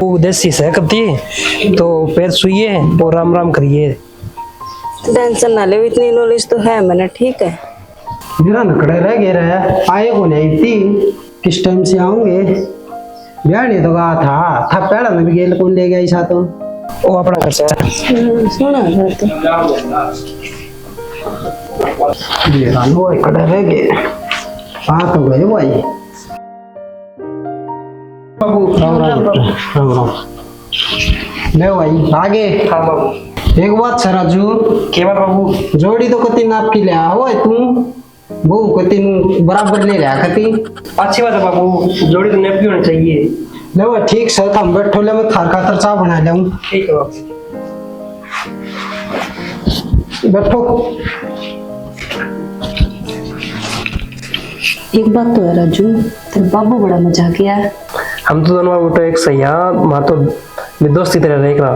वो देसी से कती तो पैर सुइए और राम राम करिए। टेंशन ना ले, इतनी नॉलेज तो है मैंने। ठीक है, मेरा नखड़े रह गए रहे, आए को नहीं थी, किस टाइम से आऊंगे। ब्याह नहीं तो कहा था पहला में भी गेल कौन ले गया ऐसा तो वो अपना खर्चा सुना है तो ये रानो खड़े रह गए। बात हो गई भाई। बाबू राम राम राम राम। ले भाई आगे। हाँ बाबू। एक बात है राजू, के बात बाबू? जोड़ी तो कति नाप की ले आओ तुम, वो कति बराबर ले रहा कति। अच्छी बात है बाबू, जोड़ी तो नेपी होनी चाहिए। ले वो ठीक से हम बैठो, ले मैं थार खातर चाय बना लाऊं। ठीक है बाबू। बैठो। एक बात तो है राजू, तेरे बाबू बड़ा मजाक किया है। हम तो दोनों बाबू तो एक सही है, वहाँ तो दोस्ती तरह रहेगा।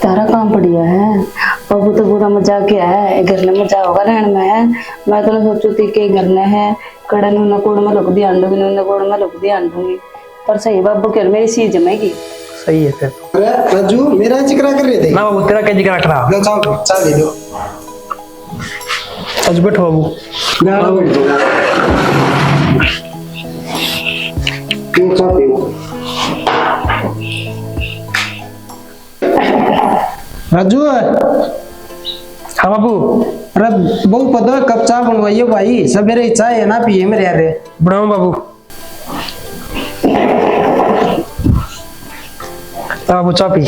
तारा काम बढ़िया है, बाबू तो बुरा मजाक किया है। घर में मजा होगा रहन में है। मैं तो सोचू थी कि घर में है कड़न न कोड़ में लुक दी आंडूंगी, न कोड़ में लुक दी आंडूंगी। पर सही बाबू के मेरी सी जमेगी। सही है फिर। अरे राजू मेरा जिक्र कर रहे थे ना बाबू, तेरा क्या जिक्र रख रहा? लो चाय दे दो। आज बैठो बाबू। गाना बैठ जाओ। क्यों चाय पियो? राजू। हाँ बाबू। अरे बहु पता कब चाय बनवाइए भाई, सवेरे चाय है ना पिए मेरे यार। बनाओ बाबू। बाबू चाय पी।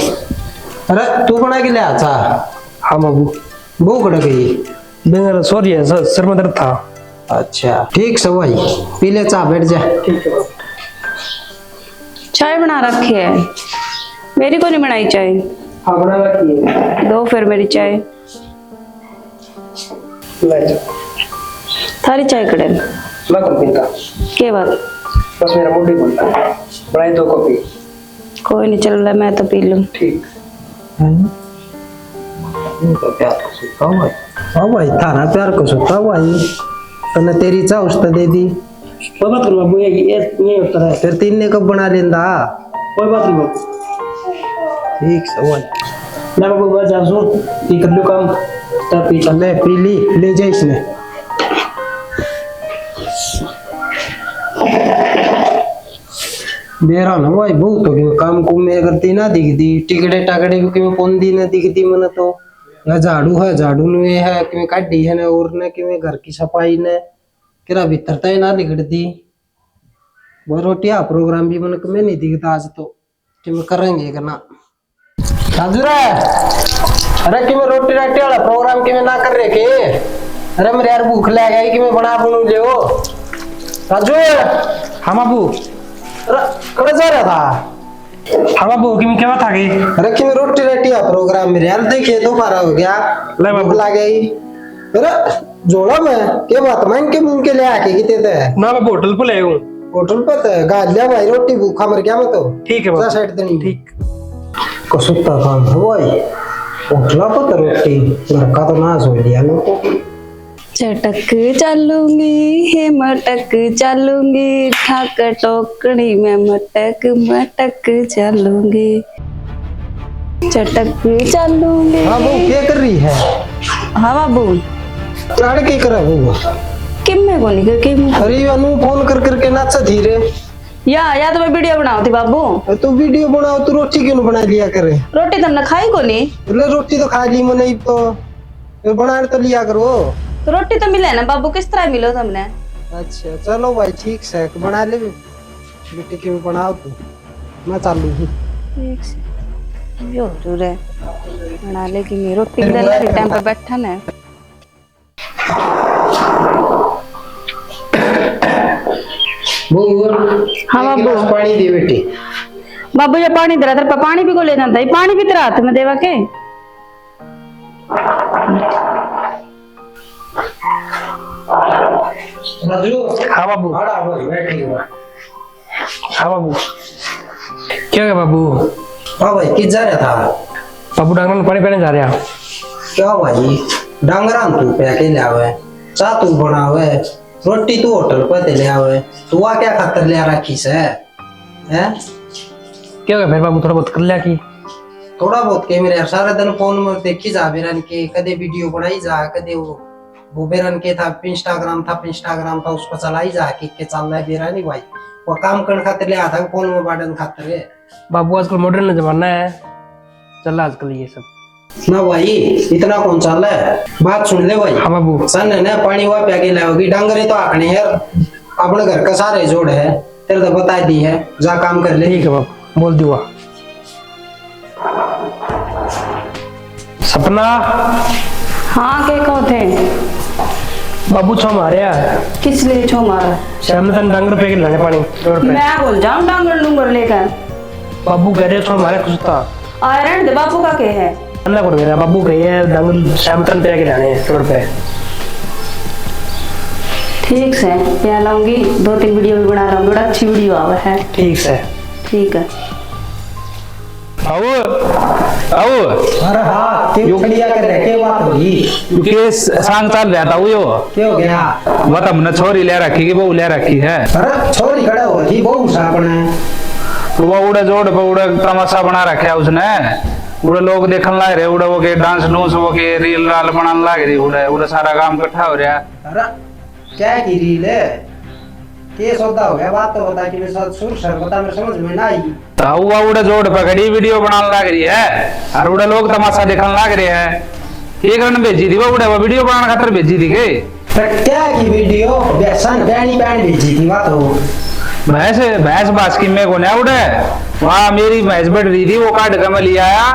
अरे तू बना के ले आ चाय। हाँ बाबू। बहु कड़ गई। बेंगर सॉरी है, सर में दर्द था। अच्छा ठीक है भाई, पी ले चाय, बैठ जा। ठीक है। चाय बना रखी है, मेरी को नहीं बनाई चाय। हाँ बना रखी है। दो फिर मेरी चाय। ले जा। थारी चाय कड़े मैं कौन पीता? के बात? बस मेरा मूड ही बोलता है। बनाई 2 कॉपी। कोई नहीं, चल रहा मैं तो पी लूं। ठीक। तो प्यार को सुता भाई। हाँ भाई थारा प्यार को सुता भाई, तने तेरी चाय उसने दे दी। कोई बात नहीं बाबू, ये होता है। फिर तीन ने कब बना लेंदा। कोई बात नहीं बाबू। ठीक है भाई। ना बाबू बस जा सुन, ये कर लो काम तब पी। चल ले पी ली, ले जा इसने। बेरा ना भाई बहुत हो गया काम को, मैं करती ना दिखती टिकड़े टाकड़े क्योंकि मैं पोंदी ना दिखती मन तो। या झाड़ू है, झाड़ू ने है कि मैं काटी है ना, और ने कि मैं घर की सफाई ने किरा भीतरता ही ना दिखती। वो रोटिया प्रोग्राम भी मन को मैं नहीं दिखता आज तो, कि मैं करेंगे करना। हाजुर है। अरे कि मैं रोटी राटी वाला प्रोग्राम कि मैं ना कर रहे के। अरे मेरे यार भूख लग गई कि मैं बना बनू ले हो। राजू। हाँ बाबू। अरे कहाँ जा रहा था? हाँ बाबू, कि मैं क्या बात आ गई? अरे कि मैं रोटी राटी वाला प्रोग्राम मेरे यार देखिए दोबारा हो गया। ले बाबू। भूख लग गई। अरे जोड़ा मैं क्या बात मैं के मुंह के ले आके किते थे। ना बाबू होटल पे ले हूँ। होटल पर तो गालिया भाई रोटी भूखा मर गया मैं तो। ठीक है बाबू। साइड देनी। ठीक। कसुत्ता काम है भाई। होटला पर तो रोटी घर का तो ना सो लिया लोग को। चटक चलूंगी हे मटक चलूंगी, ठाक टोकरी में मटक मटक चलूंगी। चटक चलूंगी। हाँ वो क्या कर रही है? हाँ बाबू। लाड़ के कर वो? किम में को नहीं किम। अरे अनु फोन कर करके नाचा धीरे। या तो मैं वीडियो बनाओ थी बाबू। तू वीडियो बनाओ तो रोटी क्यों बना लिया करे? रोटी तुमने खाई को नहीं? बोले रोटी तो खा ली मैंने तो, बना तो लिया करो। तो रोटी तो मिले ना बाबू, किस तरह मिलो तुमने? अच्छा चलो भाई ठीक से बना ले बेटी क्यों बनाओ तू, मैं चालू हूँ। ठीक से यो रे बना ले कि मैं रोटी के टाइम पे बैठा ना। हाँ बाबू। पानी दे बेटी। बाबू ये पानी दे रहा था, पानी भी को ले जाता है। पानी भी तेरा हाथ में देवा के। राजू। हाँ बाबू। बैठी हुआ। हाँ बाबू। क्या है बाबू? हाँ भाई किस जा रहा था? बाबू डांगर में पानी पीने जा रहा है। क्या भाई डांगरा तू पैके ले आवे, चाह तू बनावे, रोटी तू होटल पर ले आवे, तू आ क्या खातर ले रखी से है? क्या होगा फिर बाबू, थोड़ा बहुत कर लिया कि थोड़ा बहुत के मेरे सारा दिन फोन में देखी जा बेरन के, कदे वीडियो बनाई जा, कदे वो बेरन के था इंस्टाग्राम था उसको चलाई जा के चल रहा है बेरानी भाई। वो काम करने खातिर ले आता फोन में बाटन खातिर है। बाबू आजकल मॉडर्न जमाना है, चल रहा आजकल ये सब। ना भाई इतना कौन चल रहा है, बात सुन ले भाई। हाँ बाबू। सन है ना पानी वहाँ पे लाओगी, डांगरे तो आखने यार अपने घर का सारे जोड़ है, तेरे तो बता दी है, जा काम कर ले। ठीक है बाबू, बोल दूंगा। सपना। हाँ के कहो थे बाबू छो मारे यार। किस लिए छो मारा? शाम तन डांगर पे के लाने पानी रोड पे। मैं बोल जाऊं डांगर डूंगर लेकर। बाबू कह रहे छो मारे कुछ था। आयरन दे बापू का के है? अन्ना कर मेरा बाबू कही है डांगर शाम तन पे के लाने रोड पे। ठीक से मैं लाऊंगी, 2-3 वीडियो भी बना रहा हूँ, बड़ा अच्छी वीडियो आवा है। ठीक से। ठीक है। आओ आओ अरे हाँ क्यों खड़िया कर रहे, क्या बात होगी? के सांग चाल रहा था यो क्या हो गया? बता हमने छोरी ले रखी कि बहू ले रखी है। अरे छोरी खड़ा हो जी, बहुत सापने वो उड़े जोड़ पे उड़े तमाशा बना रखा है उसने, उड़े लोग देखने लग रहे, उड़े वो के डांस डूंस वो के रील राल बनाने लग रही, उड़े उड़े सारा काम इकट्ठा हो रहा। अरे क्या की रील है, क्या सौदा हो गया? बात तो बता कि मैं सुर सर बता, मेरे समझ में ना आई। तो हुआ उड़े जोड़ पे खड़ी वीडियो बनाने लग रही है और उड़े लोग तमाशा देखने लग रहे हैं। एक रन भेजी थी वो उड़े, वो वीडियो बनाने खातिर भेजी थी के? क्या की वीडियो? बेसन बैनी बैन भेजी थी बात हो। भैंस भैंस बास की में कोने उड़े, वहाँ मेरी भैंस बैठ रही थी, वो काट के मैं लिया आया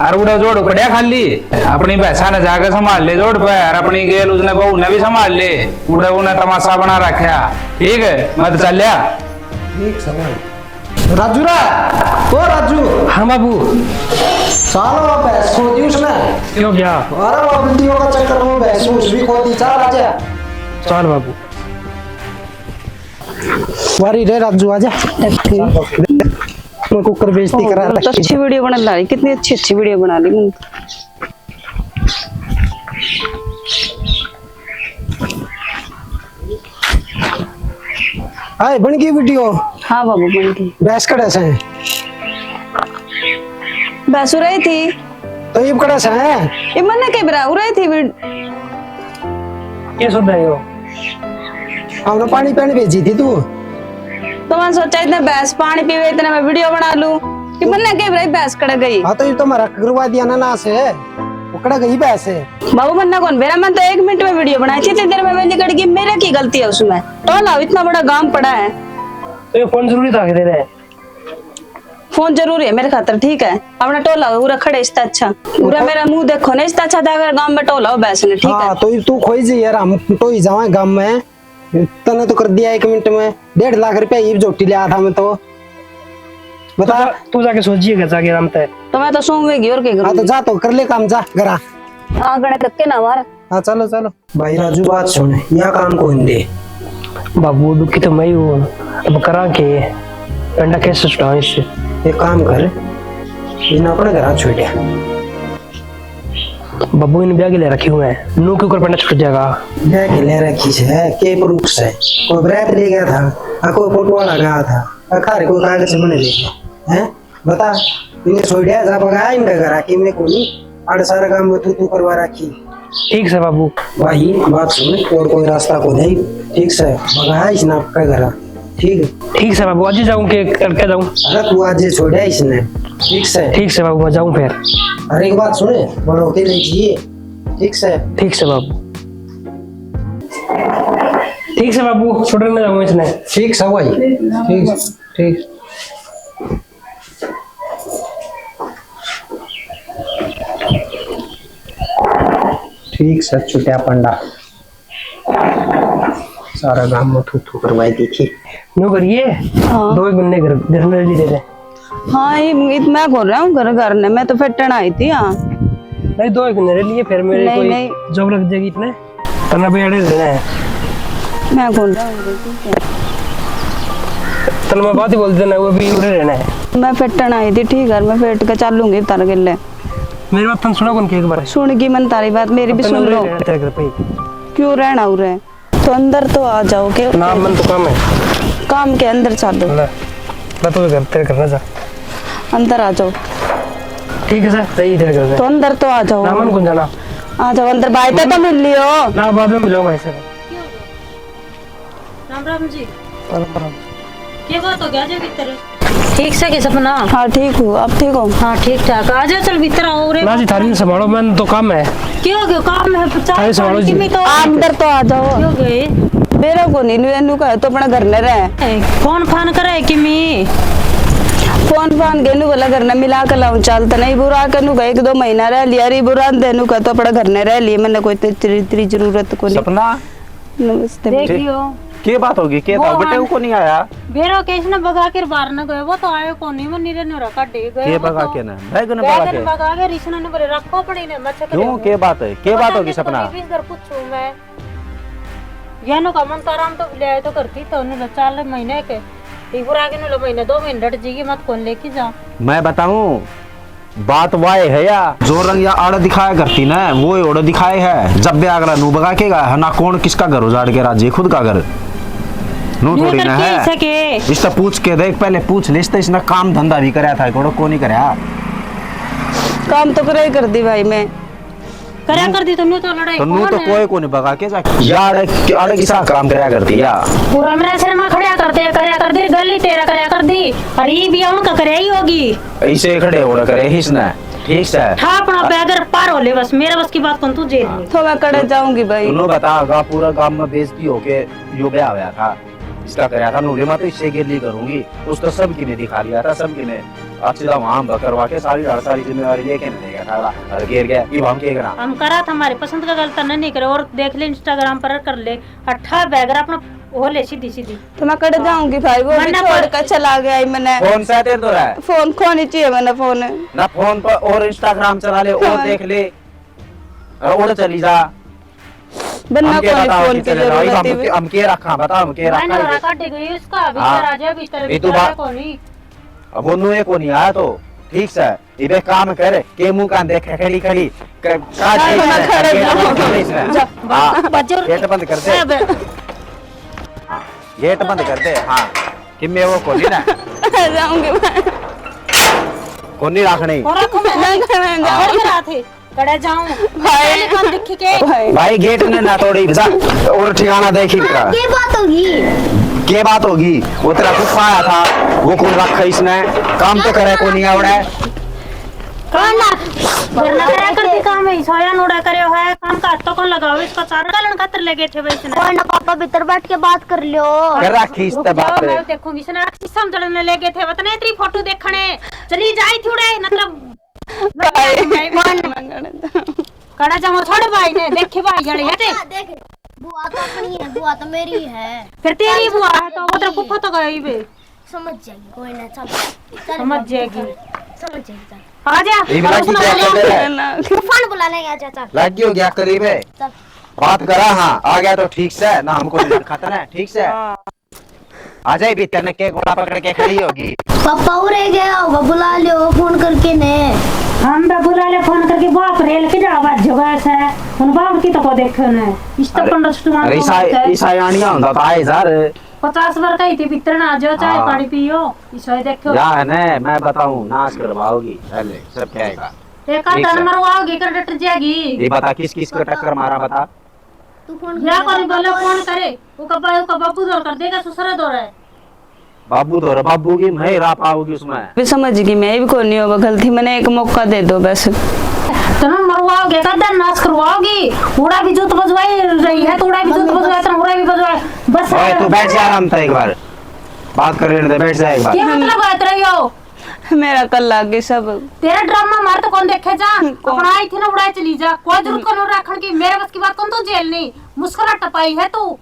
और उड़े जोड़ कड़िया खाली अपनी भैंसा ने जाकर संभाल ले जोड़ पे, और अपनी गेल उसने बहू ने भी संभाल ले, उड़े उन्हें तमाशा बना रखा। ठीक है मैं तो चल लिया। ठीक समय राजू रा, ओ राजू। हाँ बाबू। सालो भैंस खो दी उसने। क्यों क्या? अरे वो वीडियो का चक्कर में भैंस उस भी खो दी। चल आजा। चल बाबू। वारी रे राजू आजा। मैं कुकर बेइज्जती करा रहा तो अच्छी वीडियो बना ली, कितनी अच्छी वीडियो बना ली मैंने। हाय बन गई वीडियो। हाँ बाबू बन गई। भैंस कड़े से है? बस हो रही थी तो ये कड़े से है? ये मैंने के बरा हो रही थी ये सुन रहे हो? हमने पानी पानी भेजी थी तू। तो मैंने सोचा इतना भैंस पानी पीवे, इतना मैं वीडियो बना लूं कि मैंने के बरा भैंस कड़ गई। हाँ तो ये तो मेरा करवा दिया ना से, वो कड़ा गई भैंस है। बाबू मन्ना कौन बेरा, मैं तो 1 मिनट में वीडियो बनाई थी, इतनी देर में वेली कट गई, मेरे की गलती है उसमें? तो लाओ इतना बड़ा गांव पड़ा है तो ये फोन जरूरी था दे रहे? फोन जरूरी है मेरे खातर। ठीक है अपना टोला पूरा खड़े इससे अच्छा, पूरा मेरा मुंह देखो ना, इससे अच्छा था अगर गांव में टोला हो भैंस ने। ठीक है हाँ तो ये तू खोई जी यार, हम तो ही जावा गांव में, तने तो कर दिया 1 मिनट में। 1.5 लाख रुपया ये जोटी लिया था मैं तो। बता तू जाके सोचिएगा जाके आराम से। तो मैं तो सोऊंगी और क्या हाँ करूंगी। तो जा, तो कर ले काम, जा घरा। आंगने तक के ना मार। हाँ चलो चलो। भाई राजू बात सुन, यह काम कौन दे? बाबू दुखी तो मैं ही हूँ, अब करा के अंडा कैसे छुड़ाऊं इससे? एक काम कर, इन अपने घर छोड़। बाबू इन ब्याह के ले रखी हूँ मैं, नू के ऊपर पंडा छुट जाएगा। क्या के ले रखी है? के प्रूफ से कोई बरात ले गया था, कोई फोटो वाला गया था, अखारे कोई कागज से बने ले गया हैं? बता इन्हें छोड़िया जा बगा इनका घर की मैं कोई अड़ सारा काम में तू करवा रखी। ठीक से बाबू। भाई बात सुन, और कोई रास्ता को नहीं, ठीक से बगा इस नाप का घर। ठीक से बाबू, आज ही जाऊँ के करके जाऊँ? अरे तू आज छोड़ा इसने। ठीक से बाबू मैं जाऊँ फिर। अरे एक बात सुने, बड़ों के लिए ठीक से बाबू। ठीक से बाबू, छोड़ने में जाऊँ इसने। ठीक से भाई, ठीक। ठीक से छुट्या पंडा सारा गांव में थू करवाई देखी। नो करिए। हाँ। 2 महीने घर में दे दे। हाँ ये मैं बोल रहा हूँ घर ने, मैं तो फटन आई थी। हाँ नहीं 2 महीने लिए फिर मेरे नहीं, कोई नहीं। जॉब लग जाएगी इतने तना पे अड़े रहना है। मैं बोल रहा हूँ तन मैं बात ही बोल देना, वो भी उड़े रहना है। मैं फटन आई थी, ठीक है मैं फेट के चलूंगी तार गिले। मेरी बात तुम सुनो कौन के एक बार? सुन की मन तारी बात, मेरी भी सुन लो। क्यों रहना हो रहा है? तो अंदर तो आ जाओ के। नाम मन तो काम है, काम के अंदर चलो। मैं तो घर तेरे करना जा। अंदर आ जाओ। ठीक है सर, सही इधर कर तो अंदर तो आ जाओ। नामन कौन जाना? आ जाओ अंदर, बाइट तो मिल लियो ना, बाद में मिलो भाई सर। राम राम जी। राम। क्या बात हो गया जो भीतर? ठीक से के सपना? हाँ ठीक हूँ, आप ठीक हो? हाँ ठीक ठाक। आ जाओ, चल भीतर आओ रे। ना जी थारी संभालो, मैं तो काम है। क्यों हो गया? काम है अरे सवाल जी। में तो अंदर तो आ जाओ। क्यों गए? मेरा को नहीं एनु का तो अपना घर न रहे। फोन फान करे कि मी फोन फान गेनु वाला घर न मिला कर लाऊं, चलता नहीं बुरा कनु का 1-2 महीना रह लिया री बुरा देनु का तो अपना घर न रह लिए, मैंने कोई तेरी जरूरत को नहीं। सपना नमस्ते। देखियो के बात होगी? के था बेटे को नहीं आया? बेरो केस ने भगा के बाहर न गए, वो तो आए को नहीं, वो नीरे ने रखा दे गए। के भगा के ना बैगन भगा के? भगा के रिश्ना ने बोले रखो पड़ी ने मच्छर। क्यों के बात है? के बात होगी सपना? इधर पूछूं मैं यानो का मन तो आराम तो ले आए तो करती तो ने 4 महीने के पूरा के नो महीने 2 महीने डट जीगी मत कौन लेके जा। मैं बताऊं बात वाए है या जो रंग या आड़ दिखाया करती ना वो ओड़ दिखाए है। जब भी अगला नू भगा के है ना, कौन किसका घर उजाड़ के राजी, खुद का घर नू थोड़ी ना है। इससे पूछ के देख, पहले पूछ ले इसने काम धंधा भी कराया था को नहीं कराया? काम तो करे कर दी भाई मैं। करया कर दी तो न्यू तो लड़ाई तो नू तो कोई को नहीं भगा के जा यार आड़ किसा काम कराया करती या पूरा मेरा सिर में खड़या कर दे गली तेरा करया कर दी। और ये भी उनका करया ही होगी, ऐसे खड़े हो करे इसने। ठीक है हाँ अपना बैगर पार हो ले, बस मेरा बस की बात कौन तू जेल में। तो मैं कड़े जाऊंगी भाई। उन्होंने बताया पूरा गांव में बेइज्जती होके यो ब्याह हुआ था, इसका कराया था नूरे। मैं तो इससे के लिए करूंगी, उसको सब की ने दिखा लिया था, सब की ने अच्छी तरह वहां करवा के सारी जिम्मेवारी लेके नहीं गया था और गिर गया। ये हम के करा हम करा था, हमारे पसंद का गलत नहीं करे। और देख ले इंस्टाग्राम पर कर ले 18 बैगर अपना वो ले सीधी सीधी। तो मैं कड़े जाऊंगी भाई, वो भी छोड़ कर चला गया मैंने। फोन से तेरे तो रहा फोन खोनी चाहिए मैंने फोन ना, फोन पर और इंस्टाग्राम चला ले और देख ले और चली जा। बनना कोई फोन की जरूरत है। हम के रखा बता, हम के मैंने रखा काट गई उसका भीतर आ जा, भीतर ये तो भीतर बात- को नहीं। अब वो नुए को नहीं आया तो ठीक से इबे काम करे के मुंह का देखे खड़ी खड़ी गेट बंद कर दे, गेट बंद कर दे। हाँ कि मैं वो कोनी ना जाऊंगी मैं। कोनी रखनी और रखो मैं जाऊंगी कड़ा थे कड़ा जाऊं भाई। कौन दिख के भाई गेट ने ना तोड़ी जा और ठिकाना देखी का ये बात होगी। के बात होगी? वो तेरा फुफा आया था, वो कौन रखा इसने? काम तो करे को नहीं आवड़ा है। कौन ना वरना करा करती काम है सोया नोड़ा करे है काम का तो कौन लगाओ इसका चार गलन खातर लगे थे वैसे ना। ना पापा भीतर बैठ के बात कर लियो। कर रखी इस बात मैं देखूंगी सना रखी समझने में लगे थे वतने इतनी फोटो देखने चली जाई थोड़े मतलब कड़ा जाऊं छोड़ भाई ने देखे भाई जड़े हटे देख बुआ तो अपनी है, बुआ तो मेरी है। फिर तेरी बुआ है तो उधर फुफा तो गई बे समझ जाएगी कोई ना, चल समझ जाएगी समझ जाएगी। चल आ जा इबरा की क्या कर रहा है? तूफान बुला लेंगे, आजा चल लग गयो क्या करीब है? चल। बात करा हाँ आ गया तो ठीक से ना, हमको नहीं खतरा है। ठीक से आ जाए भीतर ने के घोड़ा पकड़ के खड़ी होगी। पापा उरे गया होगा, बुला लियो फोन करके ने। हम बे बुला ले फोन करके बाप रेल के जा बात जगह से उन बाप की तो को देखो ने इस तो 15 ईसायानिया होता था यार 50 बार कही थी भीतर ना जो चाय हाँ। पानी पियो इसो देखो या ने मैं बताऊं नाश करवाओगी पहले सब कहेगा। एक आध ठीक है। मरवाओगी कर डट जाएगी। ये बता किस किस को टक्कर मारा बता। तू फोन या कोई बोले फोन करे वो का बापू दौड़ कर देगा ससुर दौड़ है बाबू तो बाबू की मैं रा पाओगी उसमें। भी समझ गई मैं भी कोई नहीं होगा गलती, मैंने एक मौका दे दो बस। तुम मरवाओगे कदर नाश करवाओगी उड़ा भी जूत बजवाई रही है तो उड़ा भी जूत बजवाए तो उड़ा भी बजवाए बस ओए तू बैठ जा आराम से एक बार बात कर लेने दे, बैठ जा एक बार। क्या मतलब बात रही हो मेरा कल लाग गई सब। तेरा ड्रामा मार तो कौन देखे जा अपना आई थी ना उड़ाई चली जा कोई जरूरत को न रखन की मेरे बस की बात कौन तो जेल नहीं मुस्कुरा टपाई है तू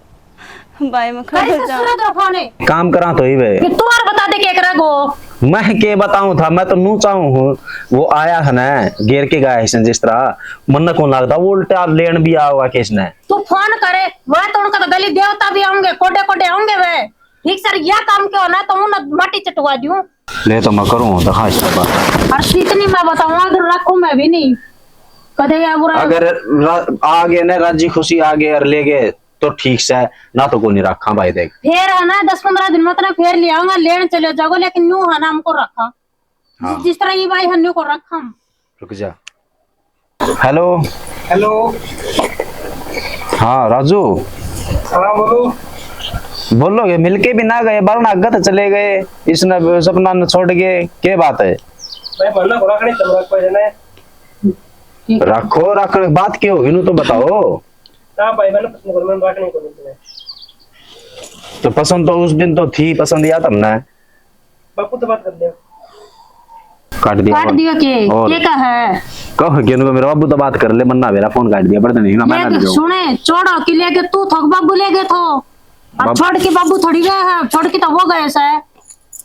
भाई मैं कहीं खड़े से जाऊं। सूरत रफाने काम करा तो ही वे कि तू और बता दे केकरा गो मैं के बताऊं था, मैं तो नू चाहूं हूं वो आया है ना घेर के गया है जिस तरह मन को लगता वो उल्टा लेन भी आवा किसने। तू फोन करे वह तो उनका तो गली देवता भी आऊंगे कोडे कोडे आऊंगे वे ठीक सर यह काम क्यों ना तो उन माटी चटवा दूं ले तो मैं करूं तो खास बात। और इतनी मैं बताऊं अगर रखूं मैं भी नहीं कदे या बुरा अगर आगे न राजी खुशी आगे और ले गए तो ठीक से ना तो को नहीं रखा भाई देख। फिर है ना 10-15 दिन में तो फिर ले आऊंगा लेन चले जाओगे लेकिन न्यू है ना हमको रखा जिस तरह ये भाई हन्ने को रखा हम। रुक जा। Hello hello. हाँ राजू, हाँ बोलो। बोलोगे मिलके भी ना गए, वरना गत चले गए, इसने सपना न छोड़ गए, क्या बात है? भाई मरना को रखने तब रख पाए ना। रखो रखो, बात क्या होगी तो बताओ। ना भाई मैंने पसंद कर, मैं रखने को नहीं। तो पसंद तो उस दिन तो थी, पसंद या तुमने बापू तो बात कर दे। काट दिया काट फोन। दिया के और? ये का है कहो कि उनको मेरा बाबू तो बात कर ले, मन्ना मेरा फोन काट दिया, पड़ता नहीं ना मैं ना ले जाऊं। सुने छोड़ो कि लेके तू थक बाबू ले गए थो और बाब- छोड़ के बाबू थोड़ी गए है, छोड़ के तो वो गए से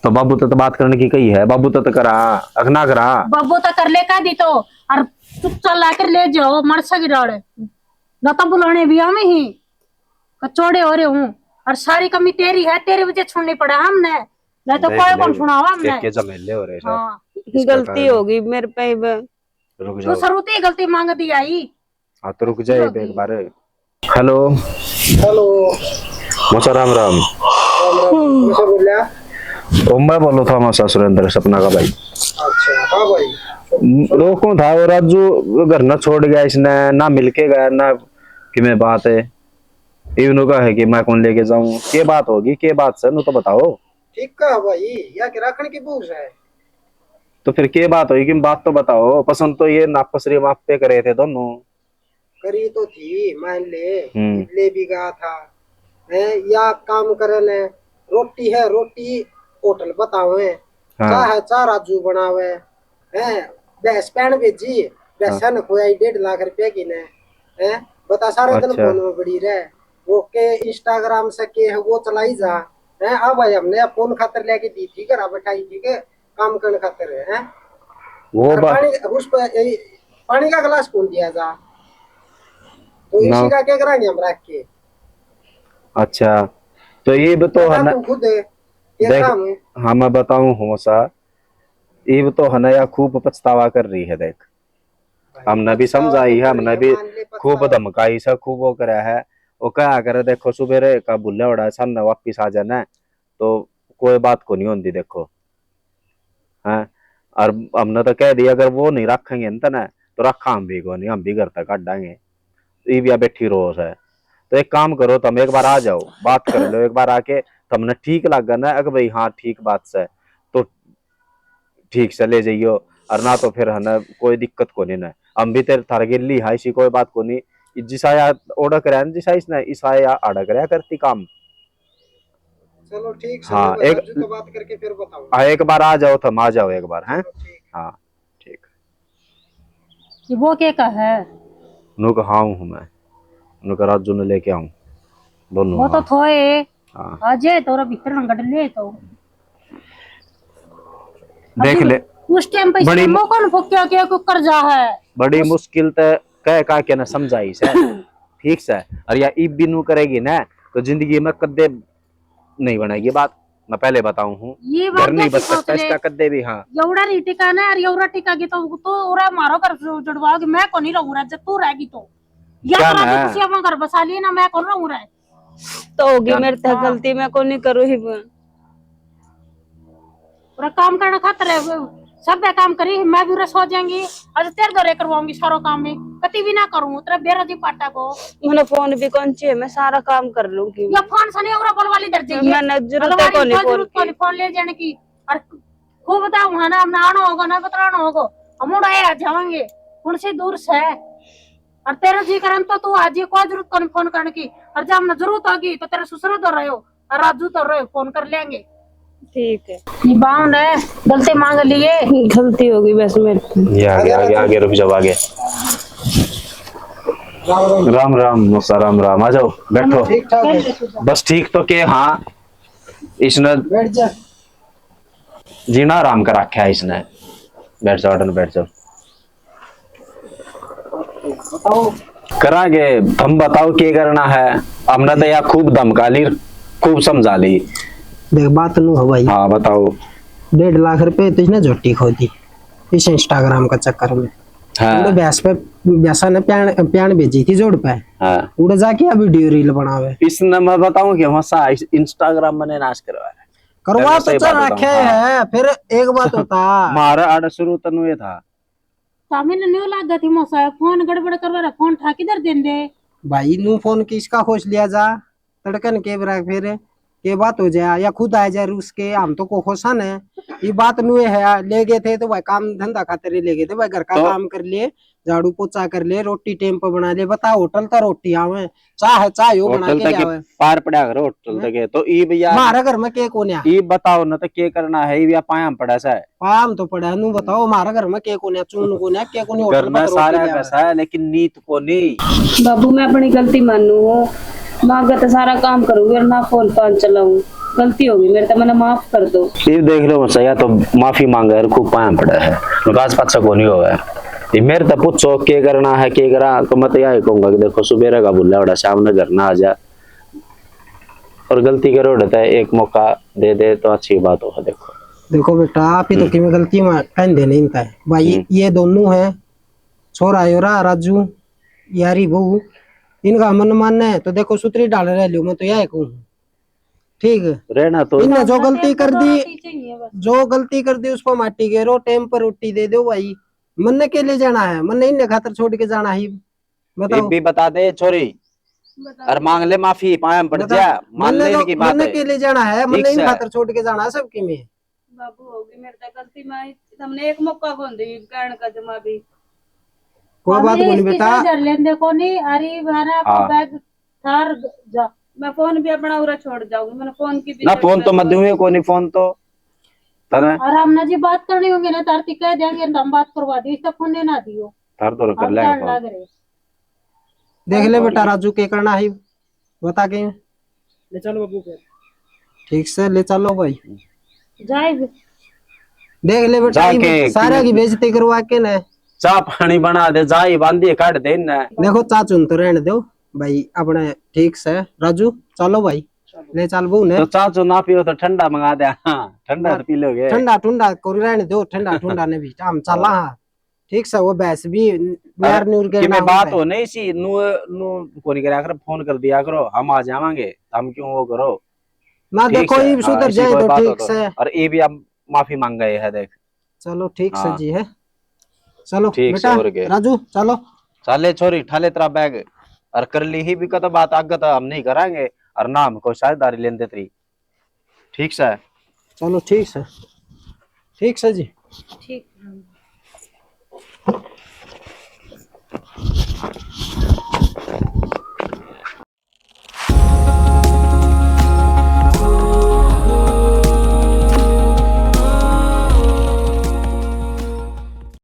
तो बाबू तो बात करने की कही है, बाबू तो करा अखना करा। बाबू तो कर ले का दी तो और तू चल लाकर ले जाओ मर सकी डाड़े न तो बुलाने भी हमें ही कचौड़े हो रहे हूँ और सारी कमी तेरी है, तेरी वजह छोड़नी पड़ा हमने, नहीं तो कोई कौन सुनावा हमने। के झमेले हो रहे हैं। हाँ गलती होगी मेरे पे। रुक तू जाओ। सरुती गलती मांग दी आई। हाँ तो रुक जाए एक बार। Hello hello. मोसा राम राम। कैसे बोल रहा? तो मैं बोलो था हमारा सुरेंद्र सपना का भाई। अच्छा हाँ भाई। रोको था वो राजू घर ना छोड़ गया, इसने ना मिलके गया ना कि मैं बात है इवनु का है कि मैं कौन लेके जाऊं, के बात होगी, के बात सर नु तो बताओ। ठीक कहा भाई, या के रखने की पूछ है। तो फिर के बात होगी, कि बात तो बताओ। पसंद तो ये नापसरी माप पे करे थे दोनों। करी तो थी मान ले, हम्म। ले भी गया था है, या काम करे ने रोटी है, रोटी होटल बतावे हाँ। चाह है, चाह राजू बनावे है, भैंस पैन भेजी, भैंसा ने खोया 1.5 लाख रुपए की ने है, बता सारे दिन अच्छा। फोन में बड़ी रहे वो के इंस्टाग्राम से के है वो चलाई जा है। अब भाई हमने फोन खातर लेके दी थी, घर बैठाई थी के काम करने खातर है। वो और बात पानी उस पर पानी का गिलास कौन दिया जा, तो ना। इसी का क्या कराएंगे हम रख के। अच्छा तो ये भी तो है ना, तू खुद है ये देख काम है। हाँ मैं बताऊं हमेशा, ये भी तो हनया खूब पछतावा कर रही है। देख हमने भी समझाई है, हमने भी खूब धमकाई से खूब वो करा है। वो क्या करे देखो, सुबह का बुल्ले उड़ा सन वापिस आ जाना तो कोई बात को नहीं होती देखो है। और हमने तो कह दिया अगर वो नहीं रखेंगे ना तो रखा हम भी को नहीं, हम भी घर तक काटेंगे। ये भी बैठी रोज है। तो एक काम करो, तुम एक बार आ जाओ, बात कर लो एक बार आके, तुमने ठीक लगा ना अगर भाई हाँ ठीक बात से तो ठीक से ले जाइयो, और ना तो फिर है ना कोई दिक्कत को नहीं ना, हम भी तेरे थार गिल्ली है इसी कोई बात को नहीं। जिसाया ओडा करे जिसा इसने ईसाया आड़ा करे करती काम। चलो ठीक से हाँ, मैं एक- राजू को बात करके फिर बताऊँ। हाँ एक बार आ जाओ, तुम आ जाओ एक बार हैं। ठीक। हाँ ठीक। कि वो क्या का है नु कहा हूँ मैं, नु का राजू ने लेके आऊं दोनों। वो तो हाँ, थोए हाँ। आज तो भीतर नंगड़ ले तो देख ले उस टाइम पे बड़ी- इसमें कौन फुक्या क्या कर जा है। बड़ी मुश्किल तो कह का के ना समझाई से ठीक से, और या ई बिनु करेगी ना तो जिंदगी में कदे नहीं बनेगी बात, मैं पहले बताऊं हूँ। ये घर बात नहीं क्या बच सकता सोच ले इसका कदे भी। हाँ एवढा नहीं टिका ना, और एवढा टिका की तो ओरा मारो कर जुड़वाओगे, मैं कौन ही रहूंगा जब तू रहेगी तो या क्या करा मैं? के किसी अपना घर बसा लिए ना, मैं कौन रहूंगा रे। तो होगी मेरे से गलती, मैं को नहीं करूँ ही। पूरा काम करना खातर है सब काम करी, मैं भी रस हो जाएंगी आज तेरे दौरे करवाऊंगी सारो काम में, कति भी ना करूँ तेरा बेरा जी पाटा को। मैंने फोन भी कौन चाहिए, मैं सारा काम कर लूंगी। या फोन सने और बोल वाली दर्जे मैंने जरूरत है को नहीं फोन फोन ले जाने की, और खूब बताऊं है ना, हमने आना होगा ना बताना होगा, हम उड़ाए आ जाएंगे उनसे दूर से। और तेरा जी करन तो तू आज कोई जरूरत को फोन करने की, और जब हमने जरूरत होगी तो तेरे ससुर तो रहे हो और राजू तो रहे फोन कर लेंगे। ठीक है, ये बाउंड है गलती मांग लिए। गलती होगी बस मेरे से। ये आगे आगे आगे रुक जाओ आगे। राम राम मोसा राम राम, आ जाओ बैठो। ठीक ठाक है, बस ठीक तो के हाँ इसने बैठ जा। जीना आराम कर रखा है इसने। बैठ जाओ अटन बैठ जाओ। बताओ करांगे तुम बताओ क्या करना है। हमने तो यार खूब धमका ली, खूब समझा ली। देख बात नू हो भाई, हाँ बताओ। 1.5 लाख रुपए तो इसने झोटी खो दी इस इंस्टाग्राम का चक्कर में। हाँ उड़े भैंसा ने प्यान भेजी थी जोड़ पे, हाँ उड़े जाके अब वीडियो रील बनावे। इसने मैं बताऊं कि हमारा इंस्टाग्राम मैंने नाश करवाया। करवा सही तो चल बात रखे बताऊं, हाँ। है फिर एक बात होता मारा आड़ शुरू तनु ये था। तामिल न्यू लग गई मोसा फोन गड़बड़ करवा रहा फोन ठा किधर दें दे। भाई नू फोन किसका खोज लिया जा तड़कन के बरा फिर के बात हो जाए या खुद आ जाए रूस के हम तो को खोसन है ये बात नू है ले गए थे तो भाई काम धंधा खातिर ही ले गए थे भाई घर का तो- काम कर लिए झाड़ू पोछा कर लिए रोटी टेम पर बना ले बता होटल का रोटी आवे चाह चाह यो बना होटल के तक ले के आवे पार पड़ा करो होटल तक के। तो ई भैया हमारा घर में के कोन्या ई बताओ ना तो के करना है, ई पाया पड़ा सा है पाम तो पड़ा नू बताओ हमारा घर में के कोन्या चून कोन्या के कोनी घर होटल में पर रोटी सारा ले आवे कैसा है लेकिन नीत को नहीं। बाबू मैं अपनी गलती मानू हूँ, माँ का तो सारा काम करूंगी और ना फोन पान चलाऊं, गलती होगी मेरे तो, मैंने माफ कर दो। ये देख लो सया तो माफी मांगे है खूब पाया पड़ा है विकास पाचा को नहीं होगा ये मेरे तो पूछो के करना है के करा तो मैं तो यही कहूंगा कि देखो सुबेरा का बुल्ला बड़ा शाम ने घर ना आ जा और गलती करो रहता है एक मौका दे दे तो अच्छी बात होगा। देखो देखो बेटा आप ही तो कि मैं गलती में कहीं देने ही था भाई ये दोनों है छोरा योरा राजू यारी बहू इनका मन मानना है तो देखो सूत्री डाल रहे लियो मैं तो यह कहूँ ठीक है रहना तो इनने जो गलती कर दी चाहिए बस। जो गलती कर दी उसको माटी घेरो टाइम पर रोटी दे दो भाई मन के लिए जाना है मन इनने खातर छोड़ के जाना ही बताओ एक भी बता दे छोरी और मांग ले माफी पाया पड़ जा मान ले इनकी बात मन है। के लिए जाना है मन ठीक इन से। खातर छोड़ के जाना है सबके में बाबू होगी मेरे तो गलती, मैं हमने एक मौका कौन दी कहने का जमा भी। कोई बात नहीं बेटा लेंदे को नहीं अरे भाना हाँ। बैग थार जा। मैं फोन भी अपना उरा छोड़ जाऊंगी, मैंने फोन की भी ना फोन तो मत हुए को नहीं फोन तो तने और हमने जी बात करनी होगी ना तारती कह देंगे तो हम बात करवा दी इसका फोन देना दियो तार तो कर अब ले जान लग रहे। देख ले बेटा राजू के करना है बता के ले चलो बाबू ठीक से ले चलो भाई जाए देख ले बेटा जाके ये सारे की बेइज्जती करवा के ना चाह पानी बना दे जाई बांधी काट दे ना। देखो चाचू तो रहने दो भाई अपने ठीक से राजू चलो भाई ले चल बहू ने तो चाचू ना पियो तो ठंडा मंगा दे। हाँ ठंडा तो पी लोगे ठंडा ठंडा को रहने दो ठंडा ठंडा ने भी हम चला हाँ ठीक से वो बैस भी नर नूर के कि ना मैं बात हो हो नहीं सी नु नु को नहीं करा कर फोन कर दिया करो हम आ जावांगे हम क्यों वो करो ना ठीक देखो से, ये हाँ, सुधर ऐसी जाए कोई तो बात हो ठीक तो। से और ये भी अब माफी मांग गए है देख चलो ठीक से हाँ। जी है चलो ठीक से बेटा और के। राजू चलो चाले छोरी ठाले तेरा बैग और कर ली ही भी का तो बात आगे तो हम नहीं करांगे और ना हमको साझेदारी लेने तेरी ठीक से। चलो ठीक से जी ठीक है।